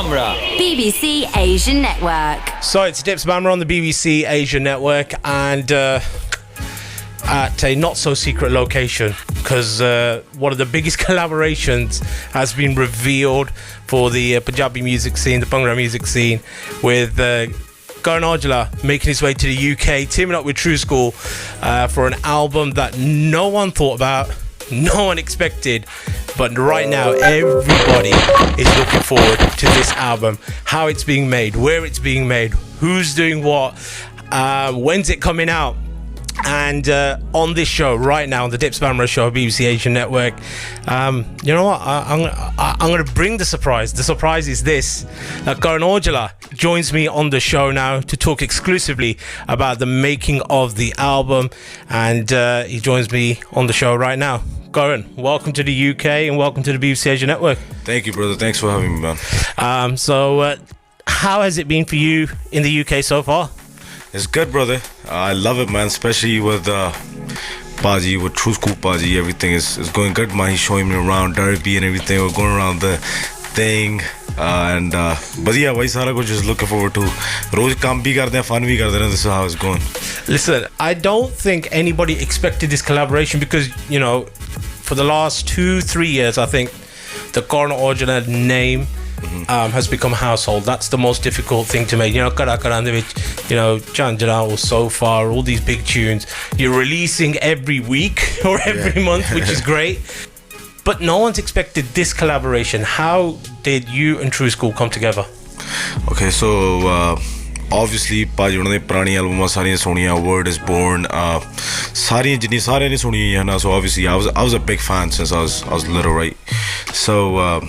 Bamra, BBC Asian Network. So it's Dipps Bamra on the BBC Asian Network, and at a not so secret location, because one of the biggest collaborations has been revealed for the Punjabi music scene, the Bhangra music scene, with Karan Aujla making his way to the UK, teaming up with Tru School for an album that no one thought about, no one expected, but right now everybody is looking forward to this album, how it's being made, where it's being made, who's doing what, when's it coming out. And on this show right now, on the Dipps Bamra show, BBC Asian Network, you know what, I'm going to bring the surprise. The surprise is this, that Karan Aujla joins me on the show now to talk exclusively about the making of the album, and he joins me on the show right now. Karan, welcome to the UK and welcome to the BBC Asian Network. Thank you, brother. Thanks for having me, man. So how has it been for you in the UK so far? It's good, brother. I love it, man, especially with Paji, with Tru School Paji. Everything is going good, man. He's showing me around Derby and everything. We're going around the thing. But yeah, वही सारा कुछ just looking forward to. रोज काम भी करते हैं, fun भी करते हैं. This is how it's going. Listen, I don't think anybody expected this collaboration because, you know, for the last 2-3 years, I think the Karan Aujla name has become household. That's the most difficult thing to make. You know, Kara Karandevich, you know, Chandra or So Far, all these big tunes. You're releasing every week or every month, which is great. But no one's expected this collaboration. How did you and Tru School come together? Okay, so obviously, Paji, one of the purani albums, सारी सुनिया, Word is Born, सारी जितनी सारे ने सुनी है ना. So obviously, I was a big fan since I was little, right? So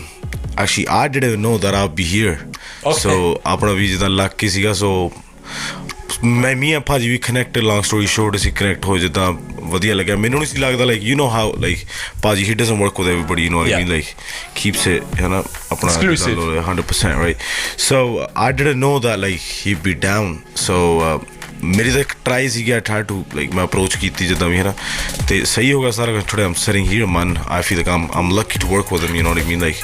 actually, I didn't know that I'd be here. Okay. So अपना भी जितना luck की सीगा. So me and Paji, we connected. Long story short, we connect हो जितना वधिया लगा. मैंने नहीं सी लगता, like, you know how, like, Paji, he doesn't work with everybody, you know what I mean, like, keeps it, you know, exclusive, 100%, right? So I didn't know that, like, he'd be down. So मेरी तो try C I tried to, like, मैं approach की थी जितना भी है ना, तो सही होगा सारा. Today I'm sitting here, man. I feel like I'm lucky to work with him, you know what I mean, like,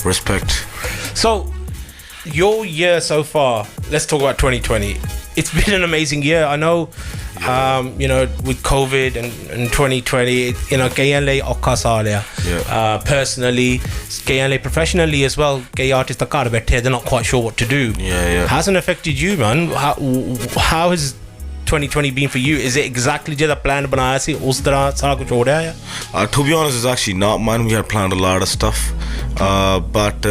respect. So your year so far, let's talk about 2020. It's been an amazing year. I know, you know, with COVID and 2020, you know, Gayanle Okasalia. Personally, Gayanle professionally as well. Gay artists are kind of better. They're not quite sure what to do. Yeah. Hasn't affected you, man. How has 2020 been for you? Is it exactly just the plan banaya si us tarah sara kuch ho raha hai? To be honest, it's actually not, man. We had planned a lot of stuff, but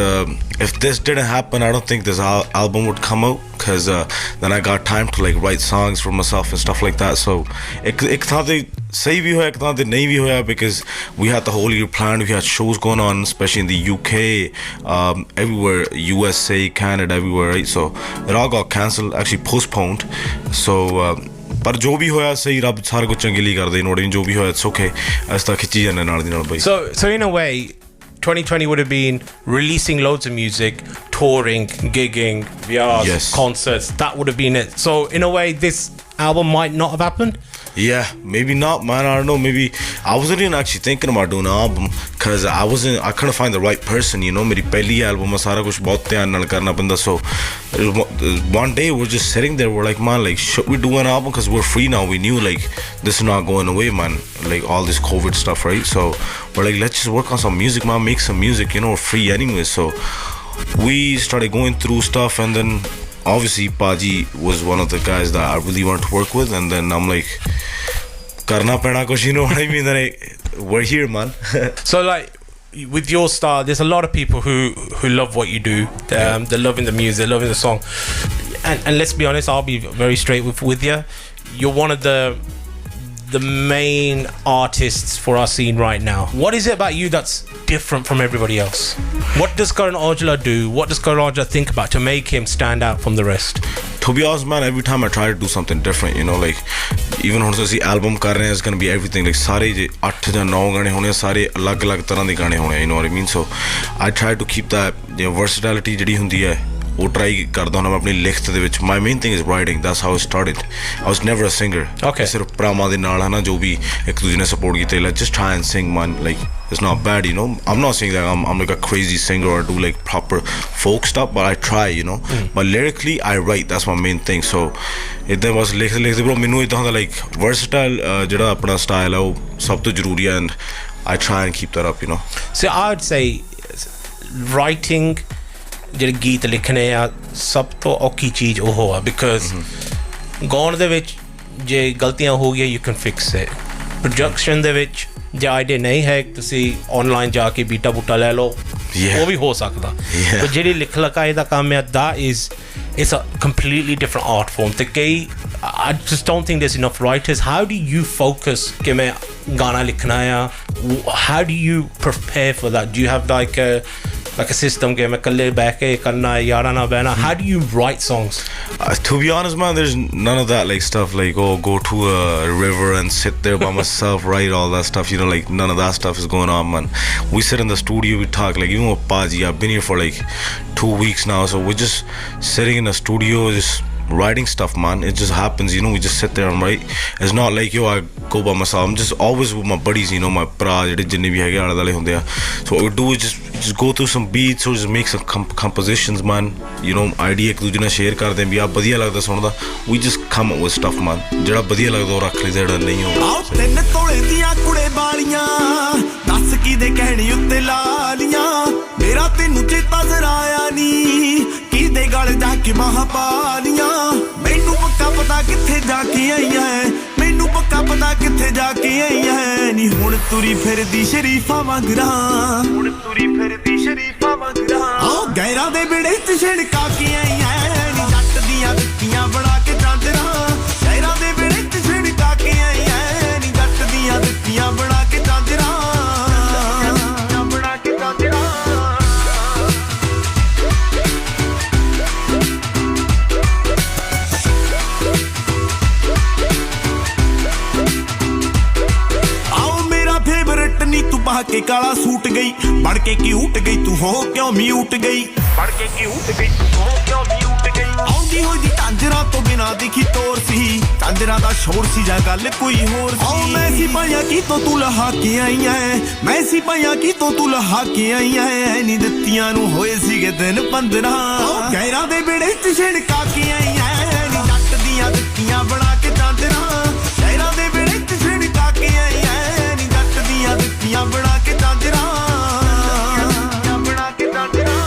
if this didn't happen, I don't think this album would come out, because then I got time to, like, write songs for myself and stuff like that. So ek thante sahi bhi hoya, ek thante nahi bhi hoya, because we had the whole year planned. We had shows going on, especially in the UK, everywhere, USA, Canada, everywhere, right? So it all got cancelled, actually postponed. So पर जो भी होया सही, रब सारा कुछ चंगेली कर दे. Note जो भी होया, it's okay. ऐसा खिंची जाने नाल दी नाल भाई. So in a way, 2020 would have been releasing loads of music, touring, gigging, VRs, yes, concerts. That would have been it. So in a way, this album might not have happened. Yeah, maybe not, man. I don't know. Maybe I wasn't even actually thinking about doing an album, because I couldn't find the right person, you know. मेरी पहली album में सारा कुछ बहुत ध्यान नाल करना पड़ता. So one day we're just sitting there. We're like, man, like, should we do an album? Because we're free now. We knew, like, this is not going away, man. Like, all this COVID stuff, right? So we're like, let's just work on some music, man. Make some music, you know. We're free anyway. So we started going through stuff, and then obviously Paji was one of the guys that I really wanted to work with, and then I'm like, karna pena kuch, you know what I mean? Then we're here, man. So, like, with your style, there's a lot of people who love what you do. They're loving the music, they're loving the song, and let's be honest, I'll be very straight with you. You're one of the main artists for our scene right now. What is it about you that's different from everybody else? What does Karan Aujla do? What does Karan Aujla think about to make him stand out from the rest? To be honest, man, every time I try to do something different, you know, like, even when I see album kar rahe hain, it's gonna be everything, like, sare 8 ya 9 gaane hone, sare alag tarah de gaane hone, you know what I mean? So I try to keep that, you know, versatility jehdi hundi hai, ਉਹ try ਕਰਦਾ ਹੁੰਦਾ ਮੈਂ ਆਪਣੀ ਲਿਖਤ ਦੇ ਵਿੱਚ my main thing is writing that's how I started I was never a singer ਸਿਰਫ ਭਰਾਵਾਂ ਦੇ ਨਾਲ ਹਨਾ ਜੋ ਵੀ ਇੱਕ ਦੂਜੇ ਨੇ ਸਪੋਰਟ ਕੀਤੇ like just try and sing man like it's not bad you know I'm not saying that I'm like a crazy singer or do like proper folk stuff but I try you know but lyrically I write that's my main thing so ਇੱਦਾਂ ਬਸ ਲਿਖਦੇ bro ਮੈਨੂੰ ਇੱਦਾਂ ਹੁੰਦਾ like versatile ਜਿਹੜਾ ਆਪਣਾ style ਹੈ ਉਹ ਸਭ ਤੋਂ ਜ਼ਰੂਰੀ ਹੈ and I try and keep that up you know so I would say writing ਜਿਹੜੇ ਗੀਤ ਲਿਖਣੇ ਆ ਸਭ ਤੋਂ ਔਖੀ ਚੀਜ਼ ਉਹ ਆ ਬਿਕਾਜ਼ ਗਾਉਣ ਦੇ ਵਿੱਚ ਜੇ ਗਲਤੀਆਂ ਹੋ ਗਈਆਂ you can fix it production ਦੇ ਵਿੱਚ ਜੇ ਆਈਡੀਆ ਨਹੀਂ ਹੈ ਤੁਸੀਂ ਆਨਲਾਈਨ ਜਾ ਕੇ ਬੀਟਾ ਬੂਟਾ ਲੈ ਲਓ ਉਹ ਵੀ ਹੋ ਸਕਦਾ ਪਰ ਜਿਹੜੀ ਲਿਖ ਲਿਖਾਈ ਦਾ ਕੰਮ ਹੈ that is it's a completely different art form ਤੇ ਕਈ I just don't think there's enough writers how do you focus ਕਿ ਮੈਂ ਗਾਣਾ ਲਿਖਣਾ ਆ how do you prepare for that do you have like a system game kalle back karna yara na behna how do you write songs to be honest man there's none of that like stuff like oh go to a river and sit there by myself write all that stuff you know like none of that stuff is going on man we sit in the studio we talk like even with Paji I've been here for like 2 weeks now so we're just sitting in the studio just writing stuff man it just happens you know we just sit there and write it's not like yo I go by myself I'm just always with my buddies you know my bra ਜਿਹੜੇ ਜਿੰਨੇ ਵੀ ਹੈਗੇ ਆਲੇ ਦਾਲੇ ਹੁੰਦੇ ਆ so what we do is just go through some beats or just make some compositions man you know idea ਇੱਕ ਦੂਜੇ ਨਾਲ share ਕਰਦੇ ਆਂ ਵੀ ਆ ਵਧੀਆ ਲੱਗਦਾ ਸੁਣਦਾ we just come up with stuff man ਜਿਹੜਾ ਵਧੀਆ ਲੱਗਦਾ ਉਹ ਰੱਖ ਲਈਦਾ ਜਿਹੜਾ ਨਹੀਂ ਉਹ ਆਓ 3 ਤੋਲੇ ਦੀਆਂ ਕੁੜੇ ਵਾਲੀਆਂ ਦੱਸ ਕੀ ਦੇ ਕਹਿਣੀ ਉੱਤੇ ਲਾ ਲੀਆਂ ਮੇਰਾ ਤੈਨੂੰ ਚੇਤਾ ਜ਼ਰਾ ਆਇਆ ਨੀ ਕਿਹਦੇ ਗਲ ਜਾ ਕੇ ਬਾਹਾਂ ਪਾ ਲੀਆਂ ਮੈਨੂੰ ਪੱਕਾ ਪਤਾ ਕਿੱਥੇ ਜਾ ਕੇ ਆਈਆਂ ਮੈਨੂੰ ਪੱਕਾ ਪਤਾ ਕਿੱਥੇ ਜਾ ਕੇ ਆਈਆਂ ਨੀ ਹੁਣ ਤੁਰੀ ਫਿਰਦੀ ਸ਼ਰੀਫਾਂ ਵਾਂਗਰਾਂ ਹੁਣ ਤੁਰੀ ਫਿਰਦੀ ਸ਼ਰੀਫਾਂ ਵਾਂਗਰਾਂ ਆਓ ਗੈਰਾਂ ਦੇ ਵਿੜੇ ਚ ਛਿੜਕਾ ਕੇ ਆਈਆਂ ਨੀ ਜੱਟ ਦੀਆਂ ਦਿੱਤੀਆਂ ਬਣਾ ਕੇ ਚਾਂਦਰਾਂ ਗੈਰਾਂ ਦੇ ਵਿੜੇ ਚ ਛਿੜਕਾ ਕੇ ਆਈਆਂ ਨੀ ਜੱਟ ਦੀਆਂ ਦਿੱਤੀਆਂ ਬਣਾ ਕੇ ਚਾਂਦਰਾਂ ਬਣਾ ਕੇ ਚਾਂਦਰਾਂ ਨੀ ਤੂੰ ਪਾ ਕੇ ਕਾਲਾ ਸੂਟ ਗਈ ਬਣ ਕੇ ਕਿਊਟ ਗਈ ਤੂੰ ਹੋ ਕਿਉਂ ਮਿਊਟ ਗਈ ਬਣ ਕੇ ਕਿਊਟ ਗਈ ਤੂੰ ਹੋ ਕਿਉਂ ਮਿਊਟ ਗਈ ਆਉਂਦੀ ਹੋਈ ਦੀ ਝਾਂਜਰਾਂ ਤੋਂ ਬਿਨਾ ਦਿਖੀ ਤੋਰ ਸੀ ਝਾਂਜਰਾਂ ਦਾ ਸ਼ੋਰ ਸੀ ਜਾਂ ਗੱਲ ਕੋਈ ਹੋਰ ਸੀ ਆਓ ਮੈਂ ਸੀ ਪਾਇਆ ਕੀ ਤੋਂ ਤੂੰ ਲਹਾ ਕੇ ਆਈ ਐ ਮੈਂ ਸੀ ਪਾਇਆ ਕੀ ਤੋਂ ਤੂੰ ਲਹਾ ਕੇ ਆਈ ਐ ਨੀ ਦਿੱਤੀਆਂ ਨੂੰ ਹੋਏ ਸੀਗੇ ਦਿਨ 15 ਗੈਰਾਂ ਦੇ ਵਿੜੇ ਚ ਛਿੜਕਾ ਕੇ ਆਈ ਐ ਨੀ ਜੱਟ ਦੀਆਂ ਦਿੱਤੀਆਂ ਬਣਾ ਕੇ ਝਾਂਜਰਾਂ ਗੈਰਾਂ ਦੇ ਵਿੜੇ ਚ ਛਿੜਕਾ ਕੇ ਆਈ ਐ ਨੀ ਜੱਟ ਦੀਆਂ ਦਿੱਤੀਆਂ ਬਣਾ ਕੇ ਝਾਂਜਰਾਂ ਬਣਾ ਕੇ ਝਾਂਜਰਾਂ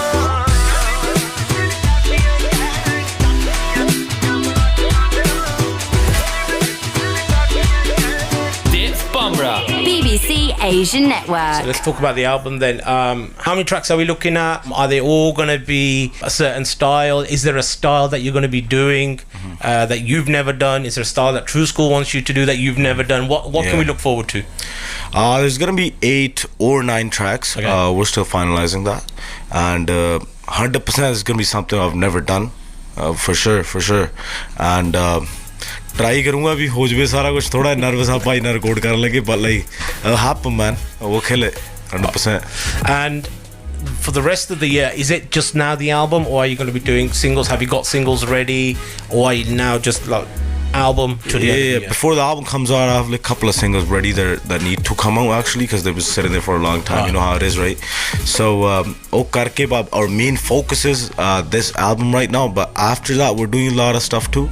Dipps Bamra, BBC Asian Network. So let's talk about the album then. How many tracks are we looking at? Are they all going to be a certain style? Is there a style that you're going to be doing that you've never done? Is there a style that Tru School wants you to do that you've never done? What can we look forward to? There's going to be 8 or 9 tracks. Okay. We're still finalizing that. And 100% is going to be something I've never done. For sure. And try करूँगा भी हो जाए सारा कुछ थोड़ा nervous आप भाई ना रिकॉर्ड कर लेंगे but like happen man वो खेले 100%. And for the rest of the year, is it just now the album, or are you going to be doing singles? Have you got singles ready, or are you now just like album to the end of the year? Before the album comes out I have like a couple of singles ready that need to come out actually because they've been sitting there for a long time. You know how it is, right? So our main focus is this album right now, but after that we're doing a lot of stuff too.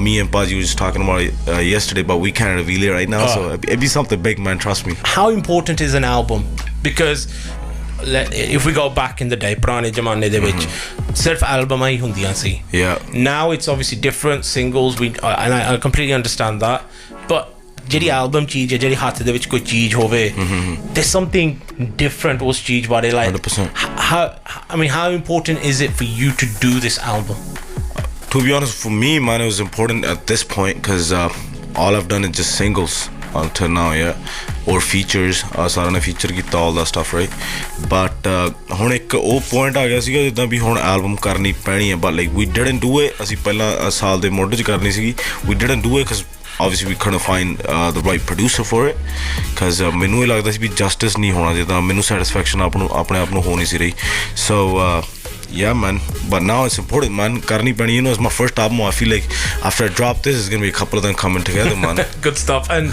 Me and Paji were just talking about it yesterday, but we can't reveal it right now. So it'd be something big, man, trust me. How important is an album? Because if we go back in the day, पुराने ज़माने दे विच सिर्फ album ही हुंदियां सी. Yeah. Now it's obviously different singles. And I completely understand that. But ਜਿਹੜੀ album ਚੀਜ਼ ਹੈ ਜਿਹੜੀ ਹੱਥ ਦੇ ਵਿੱਚ ਕੋਈ ਚੀਜ਼ ਹੋਵੇ, there's something different ਉਸ ਚੀਜ਼ ਬਾਰੇ like 100%. how important is it for you to do this album? To be honest, for me, man, it was important at this point because all I've done is just singles until now, or features. ਸਾਰਿਆਂ ਨੇ feature ਕੀਤਾ all that stuff, right? But ਹੁਣ ਇੱਕ ਉਹ point ਆ ਗਿਆ ਸੀਗਾ ਜਿੱਦਾਂ ਵੀ ਹੁਣ album ਕਰਨੀ ਪੈਣੀ ਹੈ, but like we didn't do it. ਅਸੀਂ ਪਹਿਲਾਂ ਸਾਲ ਦੇ ਮੋਢੇ 'ਚ ਕਰਨੀ ਸੀਗੀ. We didn't do it because obviously we couldn't find the right producer for it because ਮੈਨੂੰ ਇਹ ਲੱਗਦਾ ਸੀ ਵੀ justice ਨਹੀਂ ਹੋਣਾ ਜਿੱਦਾਂ ਮੈਨੂੰ satisfaction ਆਪਣੇ ਆਪ ਨੂੰ ਹੋ ਨਹੀਂ ਸੀ ਰਹੀ. So Yeah, man. But now it's important, man. Karni Pani, you know, it's my first album. I feel like after I drop this, there's gonna be a couple of them coming together, man. Good stuff. And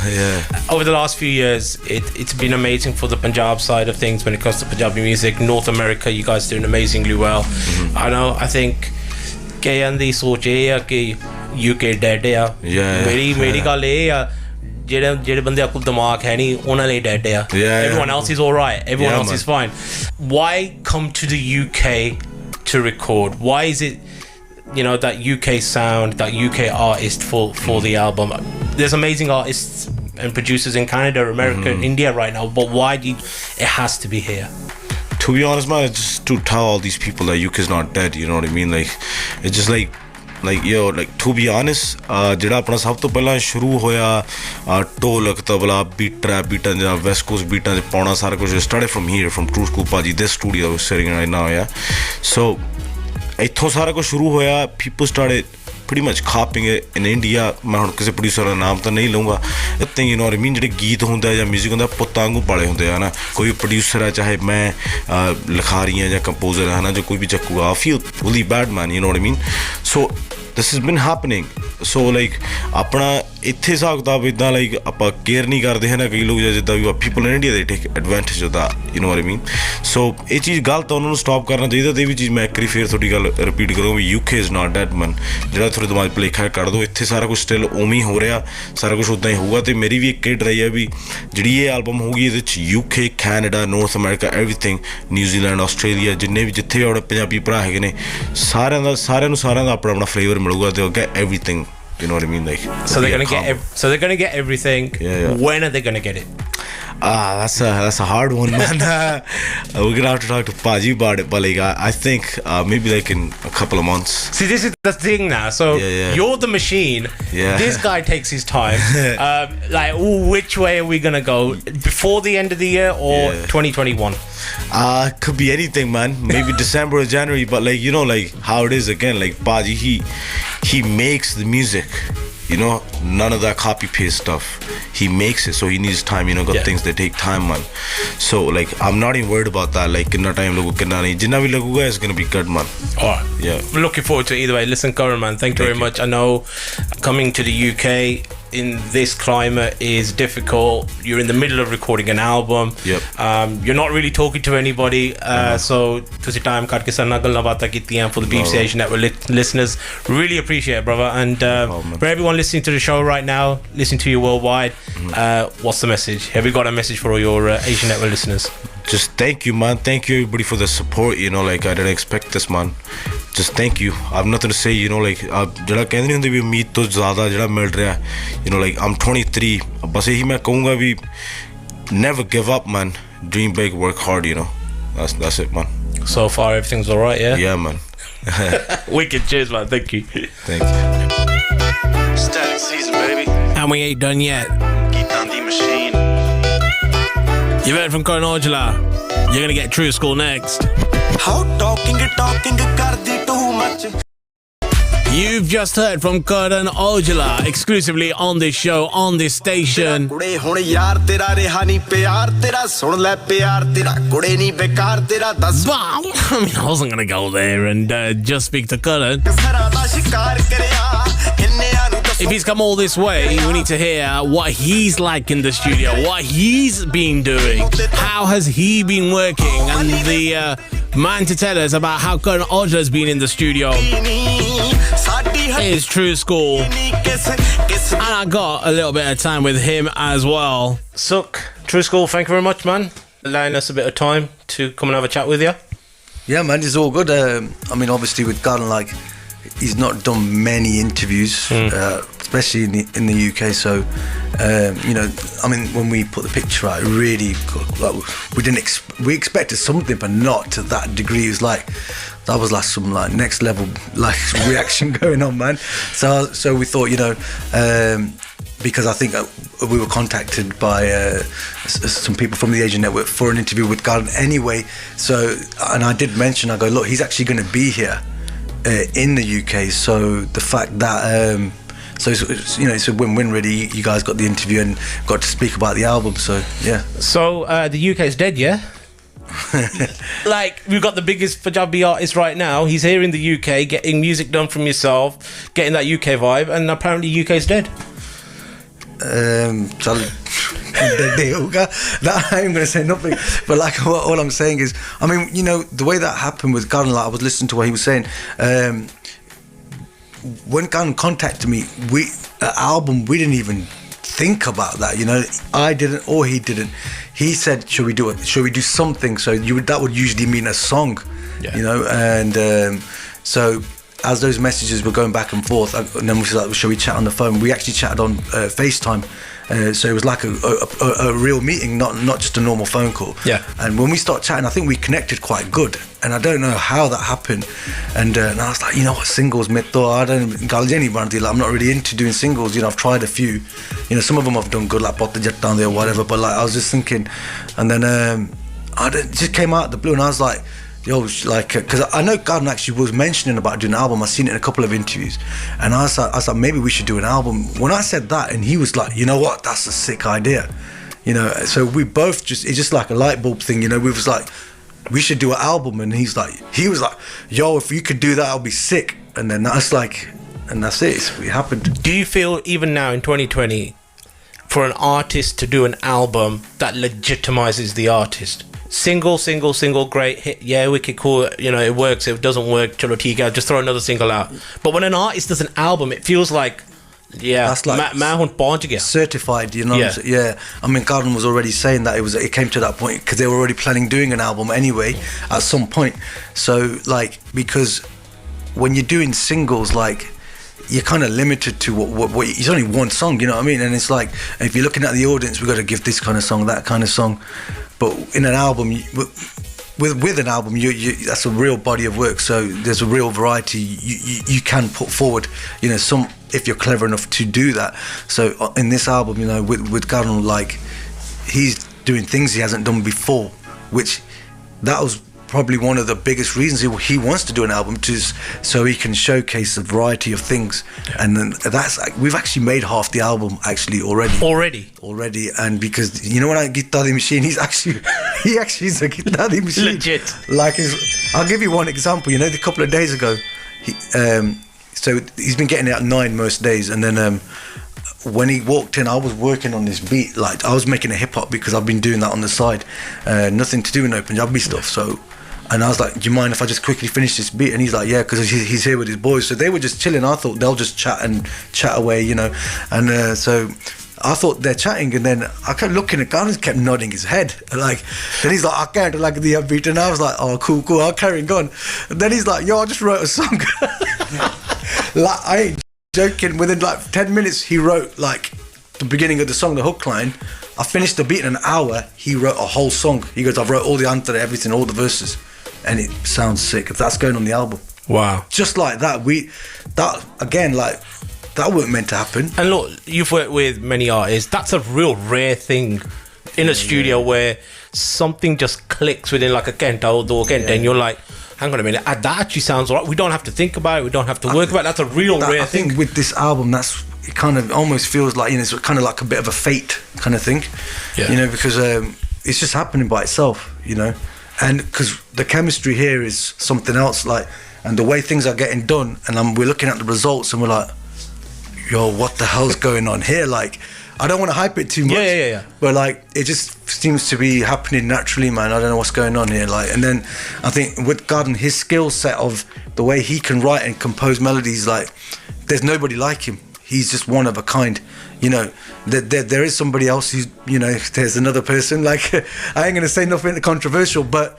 over the last few years, it's been amazing for the Punjab side of things when it comes to Punjabi music. North America, you guys doing amazingly well. I think KND सोच ये है कि UK dead है. मेरी गल ये है ਜਿਹੜੇ ਬੰਦੇ ਕੋਲ ਦਿਮਾਗ ਹੈ ਨਹੀਂ ਉਹਨਾਂ ਲਈ dead ਹੈ. Everyone else is alright. Everyone else is fine. Why come to the UK to record? Why is it, you know, that UK sound, that UK artist for the album? There's amazing artists and producers in Canada, America, India right now, but why do it has to be here? To be honest, man, it's just to tell all these people that UK is not dead, you know what I mean? Like, it's just like yo, like, to be honest, ਜਿਹੜਾ ਆਪਣਾ ਸਭ ਤੋਂ ਪਹਿਲਾਂ ਸ਼ੁਰੂ ਹੋਇਆ ਢੋਲਕ ਤਬਲਾ ਬੀਟਾਂ ਜਾਂ West cost ਬੀਟਾਂ 'ਚ ਪਾਉਣਾ ਸਾਰਾ ਕੁਝ started from here, from Tru School ਭਾਜੀ, this studio is sitting right now, yeah. So ਇੱਥੋਂ ਸਾਰਾ ਕੁਝ ਸ਼ੁਰੂ ਹੋਇਆ. People started pretty much copying it in India. ਮੈਂ ਹੁਣ ਕਿਸੇ ਪ੍ਰੋਡਿਊਸਰ ਦਾ ਨਾਮ ਤਾਂ ਨਹੀਂ ਲਊਂਗਾ ਇੱਥੇ, you know what I mean, ਜਿਹੜੇ ਗੀਤ ਹੁੰਦਾ ਜਾਂ ਮਿਊਜ਼ਿਕ ਹੁੰਦਾ ਪੁੱਤਾਂ ਵਾਂਗੂ ਪਾਲੇ ਹੁੰਦੇ ਆ ਨਾ. ਕੋਈ ਪ੍ਰੋਡਿਊਸਰ ਹੈ ਚਾਹੇ ਮੈਂ ਲਿਖਾਰੀ ਹਾਂ ਜਾਂ ਕੰਪੋਜ਼ਰ ਹੈ ਨਾ, ਜੋ ਕੋਈ ਵੀ ਚੱਕੂਗਾ, I feel really bad, man, you know what I mean. So this has been happening. So like ਆਪਣਾ ਇੱਥੇ ਹਿਸਾਬ ਕਿਤਾਬ ਇੱਦਾਂ like ਆਪਾਂ ਕੇਅਰ ਨਹੀਂ ਕਰਦੇ ਹੈ ਨਾ ਕਈ ਲੋਕ ਜਿੱਦਾਂ ਵੀ people in India they take advantage of that, you know what I mean. So ਇਹ ਚੀਜ਼ ਗਲਤ ਆ, ਉਹਨਾਂ ਨੂੰ ਸਟਾਪ ਕਰਨਾ ਚਾਹੀਦਾ. ਤੇ ਇਹ ਵੀ ਚੀਜ਼ ਮੈਂ ਇੱਕ ਵਾਰੀ ਫੇਰ ਤੁਹਾਡੀ ਗੱਲ ਰਿਪੀਟ ਕਰੂੰ ਵੀ UK is not dead, man. ਜਿਹੜਾ ਤੁਹਾਡੇ ਦਿਮਾਗ ਭੁਲੇਖਾ ਕੱਢ ਦਿਓ, ਇੱਥੇ ਸਾਰਾ ਕੁਝ ਸਟਿਲ ਉਵੇਂ ਹੀ ਹੋ ਰਿਹਾ, ਸਾਰਾ ਕੁਝ ਉੱਦਾਂ ਹੀ ਹੋਊਗਾ. ਤੇ ਮੇਰੀ ਵੀ ਇੱਕ ਡਰਾਈ ਹੈ ਵੀ ਜਿਹੜੀ ਇਹ ਐਲਬਮ ਹੋਊਗੀ ਇਹਦੇ 'ਚ UK, Canada, North America, everything, New Zealand, Australia, ਜਿੰਨੇ ਵੀ ਜਿੱਥੇ ਵੀ ਆਪਣੇ ਪੰਜਾਬੀ ਭਰਾ ਹੈਗੇ ਨੇ ਸਾਰਿਆਂ ਦਾ ਆਪਣਾ ਫਲੇਵਰ ਮਿਲੂਗਾ. ਤੇ get everything, you know what I mean, like. So they're gonna get everything. When are they gonna get it? That's a hard one, man. We're gonna have to talk to Paji about it, but like I think maybe like in a couple of months. See, this is the thing now. So you're the machine. This guy takes his time. Like, which way are we gonna go? Before the end of the year or 2021? Could be anything, man. Maybe December or January, but like, you know, like how it is again, like Paji, he makes the music, you know, none of that copy paste stuff. He makes it, so he needs time, you know. Got things that take time, man. So like I'm not even worried about that. Like kinna time logo, kinna nahi, jinna bhi laguga is gonna be good, man. Alright, I'm looking forward to it either way. Listen, Karan, man, thank you very much. I know coming to the UK in this climate is difficult. You're in the middle of recording an album. You're not really talking to anybody. So tusi time kadke sarna galna baataan kittiyan for the BBC Asian Network listeners. Really appreciate it, brother. And for everyone listening to the show right now, listening to you worldwide, what's the message? Have you got a message for all your Asian Network listeners? Just thank you, man. Thank you everybody for the support, you know. Like I didn't expect this, man. Just thank you. I have nothing to say, you know. Like ਜਿਹੜਾ ਕਹਿੰਦੇ ਨਹੀਂ ਹੁੰਦੇ ਵੀ ਉਮੀਦ ਤੋਂ ਜ਼ਿਆਦਾ ਜਿਹੜਾ ਮਿਲ ਰਿਹਾ, you know, like I'm 23. ਬਸ ਇਹੀ ਮੈਂ ਕਹੂੰਗਾ ਵੀ never give up, man. Dream big, work hard, you know. That's it, man. So far everything's all right, yeah? Yeah, man. Wicked. Cheers, man. Thank you. Thank you. Static season, baby. And we ain't done yet. Geek on the machine. You've heard from Karan Aujla. You're gonna get Tru School next. How talking kardi too much. You've just heard from Karan Aujla exclusively on this show, on this station. ਕੁੜੇ ਹੁਣ ਯਾਰ ਤੇਰਾ ਰਿਹਾ ਨਹੀਂ ਪਿਆਰ ਤੇਰਾ ਸੁਣ ਲੈ ਪਿਆਰ ਤੇਰਾ ਕੁੜੇ ਨਹੀਂ ਬੇਕਾਰ ਤੇਰਾ ਦੱਸ. But I mean, I wasn't gonna go there and just speak to Karan. ਸਰਾ ਦਾ ਸ਼ਿਕਾਰ ਕਰਿਆ ਕਿੰਨਿਆਂ ਨੂੰ If he's come all this way, we need to hear what he's like in the studio, what he's been doing, how has he been working, and the man to tell us about how Karan Aujla has been in the studio is Tru School, and I got a little bit of time with him as well. Suk, Tru School, thank you very much, man, allowing us a bit of time to come and have a chat with you. Yeah, man, it's all good. I mean, obviously with Karan, like, he's not done many interviews, especially in the UK. So, you know, I mean, when we put the picture out, it really, like, we expected something, but not to that degree. It was like, that was like some like next level like reaction going on, man. So we thought, you know, because I think we were contacted by some people from the Asian Network for an interview with Karan anyway. So, and I did mention, I go, look, he's actually going to be here in the UK. So the fact that so it's, you know, it's a win-win really. You guys got the interview and got to speak about the album. So yeah. So the UK is dead, yeah? Like, we've got the biggest Punjabi artist right now. He's here in the UK getting music done from yourself, getting that UK vibe, and apparently UK's dead. That I ain't gonna say nothing, but like all I'm saying is, I mean, you know, the way that happened with Karan, like I was listening to what he was saying. When Karan contacted me, album, we didn't even think about that, you know. I didn't, or he didn't. He said, "Should we do it? Should we do something?" So that would usually mean a song, you know. And so as those messages were going back and forth, and then we said, like, "Shall we chat on the phone?" We actually chatted on FaceTime. So it was like a real meeting, not just a normal phone call. Yeah. And when we started chatting, I think we connected quite good. And I don't know how that happened. And I was like, you know what, singles, I don't, like, I'm not really into doing singles. You know, I've tried a few. You know, some of them I've done good, like Botta Jet Down There or whatever. But like, I was just thinking, and then it just came out of the blue, and I was like, yo, like, because I know Karan actually was mentioning about doing an album. I've seen it in a couple of interviews, and I was like, maybe we should do an album. When I said that, and he was like, you know what, that's a sick idea, you know. So we both it's just like a light bulb thing, you know. We was like, we should do an album, and he was like, yo, if you could do that, I'll be sick. And then that's like, and that's it. It happened. Do you feel even now in 2020, for an artist to do an album that legitimizes the artist? Single, great hit, yeah, wicked, cool, you know, it works, it doesn't work, chalo theek hai, just throw another single out. But when an artist does an album, it feels like, yeah, that's like certified, you know. Yeah. I mean, Karan was already saying that it came to that point because they were already planning doing an album anyway at some point. So like, because when you're doing singles, like, you're kind of limited to what it's only one song, you know what I mean? And it's like, if you're looking at the audience, we've got to give this kind of song, that kind of song. But in an album, with an album, that's a real body of work. So there's a real variety you can put forward, you know, some, if you're clever enough to do that. So in this album, you know, with Karan, like, he's doing things he hasn't done before, which that was probably one of the biggest reasons he wants to do an album, so he can showcase a variety of things. And then that's like, we've actually made half the album actually already. And because, you know, when I Guitar the Machine, he actually is a Guitar the Machine, legit. Like, I'll give you one example. You know, a couple of days ago, so he's been getting it at 9 most days, and then when he walked in, I was working on this beat. Like, I was making a hip hop because I've been doing that on the side, nothing to do with no Punjabi stuff. So, and I was like, do you mind if I just quickly finish this beat? And he's like, yeah, because he's here with his boys. So they were just chilling. I thought they'll just chat away, you know. And so I thought they're chatting, and then I kept looking at Karan, kept nodding his head. Like, then he's like, I can't like the beat, and I was like, oh, cool, I'll carry on. And then he's like, yo, I just wrote a song. Like, I ain't joking. Within like 10 minutes, he wrote like the beginning of the song, the hook line. I finished the beat in an hour. He wrote a whole song. He goes, I've wrote all the antara, everything, all the verses, and it sounds sick. If that's going on the album, wow, just like that. That again, like, that weren't meant to happen. And look, you've worked with many artists. That's a real rare thing in a studio where something just clicks within like a kenta or kenta, and you're like, hang on a minute, that actually sounds alright. We don't have to think about it. We don't have to work about it. That's a real rare thing. I think with this album, it kind of almost feels like, you know, it's kind of like a bit of a fate kind of thing, you know, because it's just happening by itself, you know, and because the chemistry here is something else, like, and the way things are getting done, and we're looking at the results, and we're like, yo, what the hell's going on here? Like, I don't want to hype it too much. Yeah. But like, it just seems to be happening naturally, man. I don't know what's going on here. Like, and then I think with Karan, his skill set of the way he can write and compose melodies, like, there's nobody like him. He's just one of a kind. You know, there is somebody else who's, you know, there's another person. Like, I ain't gonna say nothing controversial, but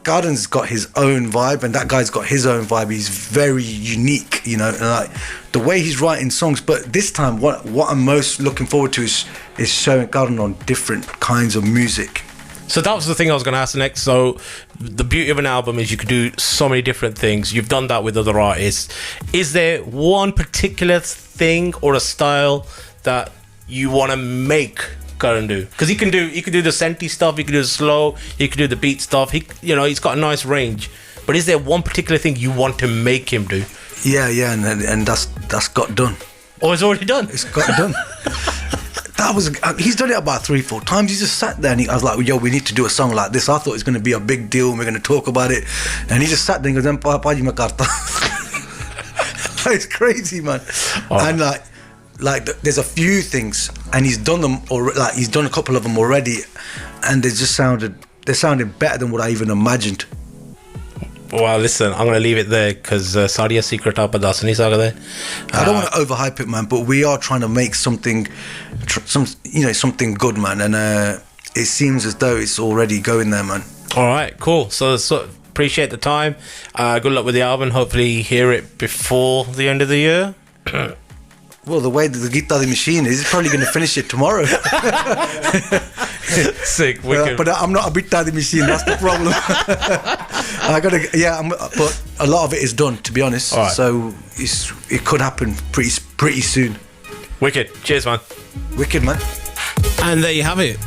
Karan's got his own vibe, and that guy's got his own vibe. He's very unique, you know, and like the way he's writing songs. But this time, what I'm most looking forward to is showing Karan on different kinds of music. So that was the thing I was going to ask next. So the beauty of an album is you can do so many different things. You've done that with other artists. Is there one particular thing or a style that you want to make Karan do? Because he can do the senti stuff, he can do the slow, he can do the beat stuff. He's got a nice range. But is there one particular thing you want to make him do? Yeah, and that's got done. Oh, it's already done. It's got done. he's done it about 3-4 times. He just sat there and I was like, yo, we need to do a song like this. I thought it was going to be a big deal and we're going to talk about it. And he just sat there and goes, Paji main karta. It's crazy, man. And like there's a few things, and he's done them, or like he's done a couple of them already, and they sounded better than what I even imagined. Well, listen, I'm going to leave it there because Sadia secret aap das nahi sakde. I don't want to overhype it, man, but we are trying to make something good, man, and it seems as though it's already going there, man. All right, cool. So appreciate the time. Good luck with the album. Hopefully hear it before the end of the year. Well, the way that the Guitar Machine is, he's probably going to finish it tomorrow. Sick, wicked. But I'm not a Guitar Machine, that's the problem. But a lot of it is done, to be honest. Right. So it could happen pretty soon. Wicked. Cheers, man. Wicked, man. And there you have it.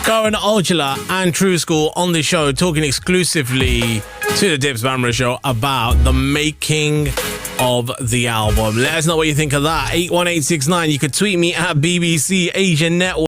Karan Aujla and Tru School on the show, talking exclusively to the Dipps Bamra show about the making of the album. Let us know what you think of that. 81869. You could tweet me at BBC Asian Network.